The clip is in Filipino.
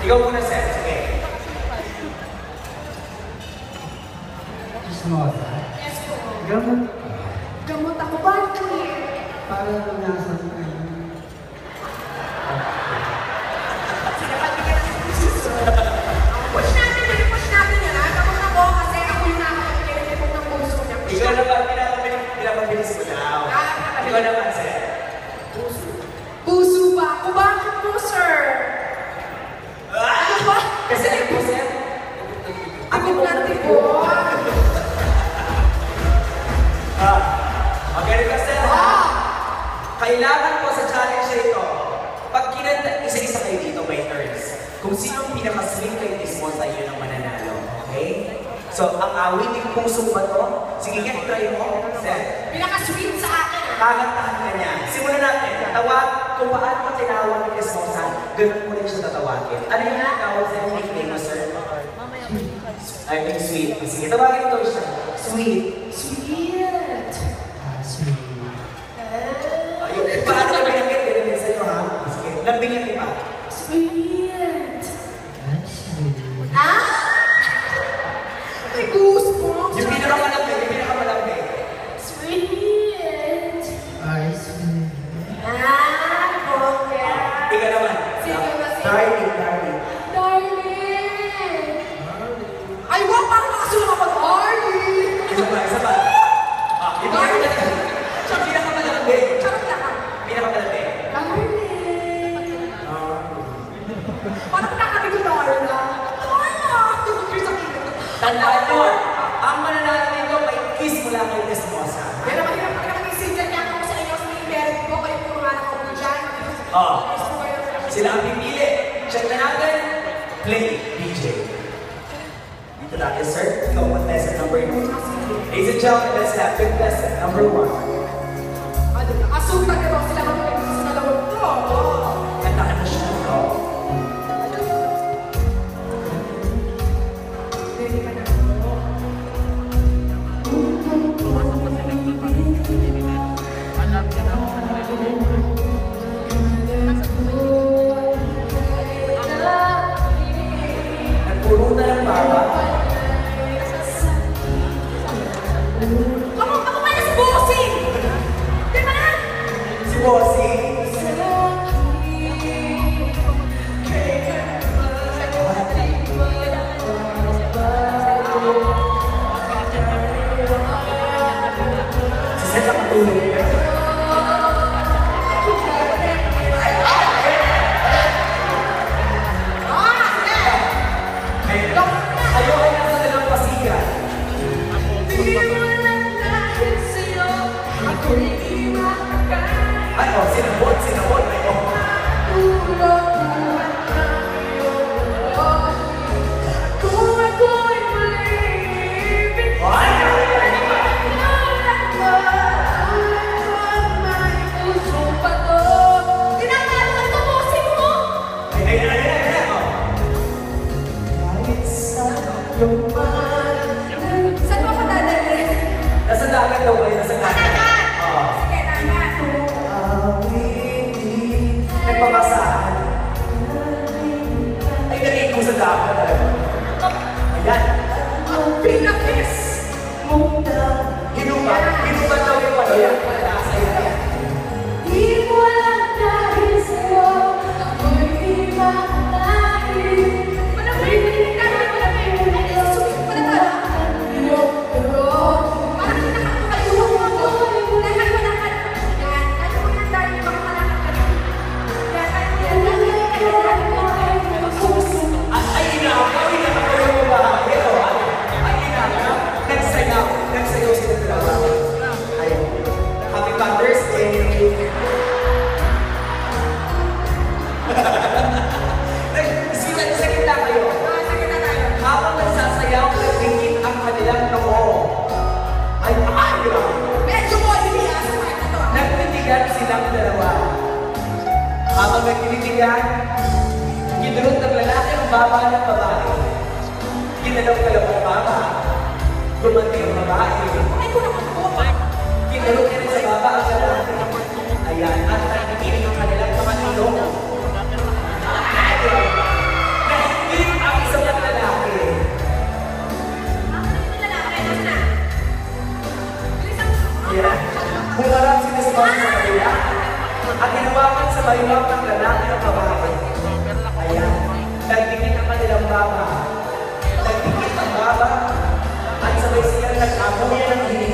Ikaw muna, Seth. Sige. Chismosa? Yes po. Gamot. Gamot ako ba? Para lunasan ka yun. Push natin yan ha. Gamot ako kasi ako yung nakakapagpilipot ng puso niya. Ikaw naman, pinapabilis mo daw. Ikaw naman, Seth. Puso ba? Ako bakit po, sir? Ano ba? Kasi ano po, Seth? Ako natin po. Magaling ka, Seth. Kailangan po sa challenge na ito, pag kinanta, isa-isa kayo dito, may turns. Kung sino ang pinaka-swing kayo, mo sa iyo ng mananalo. Okay? So, ang awiting puso ba to? Sige nga, try mo, Seth. Pinaka-sweet sa akin. Kakantahan ka niya. Simulan natin. Tawag kung paano ka tinawag ni Chismosa, ganun mo rin siya tatawagin. Ano yung tawag sa nickname mo, sir? I mean, sweet. Sige, tawagin ito siya. Sweet. Sweet. Sweet. Ayun, paano ka binagay? Ganun sa'yo, ha? Sige, lambingin mo pa. Sweet. Sweet. Ah? May goosebumps. Yung pinakamalambing, yung pinakamalambing. Sweet. Ay, sweet. Ah, okay. Ika naman. Sige ba, sige. Darling, darling. Darling. Ay, wow, parang nakasunod ako mag-darling. Isa pa, isa pa. Yung pinakamalambing. Siya pinakamalambing. Charot lang. Pinakamalambing. Darling. Parang nakarinig ko darling. Tandaan nyo, ang mananalo nito may kiss mula kay Chismosa. Pero mahirap mag-isingan niya ako sa inyo sa mga merit ko. Kayo po mga anak ko po dyan. Sila ang pipili. Check na natin. Play, DJ. Dito natin, sir. Ikaw ang lesson number 2. Ladies and gentlemen, let's have good lesson number 1. Asutan ka sila mag-isin sa dalawang ko. Kantaan na siya. Ready ka na. Nagpuro na ng baba. Ako ba na si Bossing? Di ba na? Si Bossing. Si Seth ang matulog. Ayoko na sa dalampasigan. Ano? Sinabot, sinabot. Saan mo pa dadalhin? Nasa dagat daw kayo, nasa dagat. Sige, dagat. Nagpapasahan. Ay, narinig ko sa dagat. Ayan. Pinakis! Hinubat. Hinubat daw yung ano yan. Nasa yan. Di mo lang dahil sa'yo, ako'y di makakain. Manamay, dahil manamay, ay susukit pa na tala. Pero, parang nakakalimutan mo ako. Dahil mo lang yan. Dahil mo lang dahil makakalakad ka rin. Ay, inagaw yung babae. Ay, inagaw. Nagsayaw. Nagsayaw sila dalawa. Ayun. Happy Father's Day. Sa gitna kayo. Sige na tayo. Habang nagsasayaw, nagdikit ang kanilang noo. Ay, grabe. Medyo mo, hindi sa mga ito. Nagtitigan silang dalawa. Habang nagtitigan, kinulot ng lalaki ang baba ng babae. Kinalaw ka lang ang baba. Gumanti ang babae. Ay, ko naman po. Kinulot ka rin sa baba ang lalaki. Ayan, at nagtitigil ang kanilang mga nilong. sumama sa kabila. At hinawakan sa baywang ng lalaki at babae. Ayan, nagdikit ang kanilang baba. Nagdikit ang baba. At sabay silang nag-amuyan ng